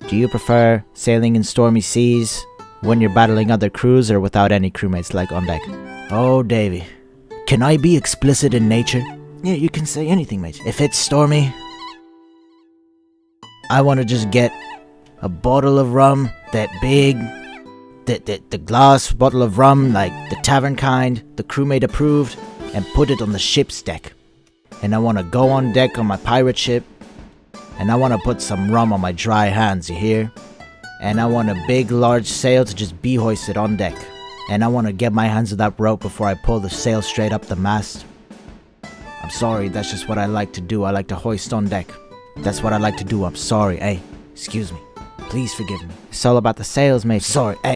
Do you prefer sailing in stormy seas when you're battling other crews or without any crewmates like on deck? Oh, Davey. Can I be explicit in nature? Yeah, you can say anything, mate. If it's stormy, I want to just get a bottle of rum, that big, the glass bottle of rum, like the tavern kind, the crewmate approved, and put it on the ship's deck. And I want to go on deck on my pirate ship, and I want to put some rum on my dry hands, you hear? And I want a big, large sail to just be hoisted on deck. And I want to get my hands on that rope before I pull the sail straight up the mast. I'm sorry, that's just what I like to do. I like to hoist on deck. That's what I like to do. I'm sorry. Hey, excuse me. Please forgive me. It's all about the sails, mate. Sorry. Hey.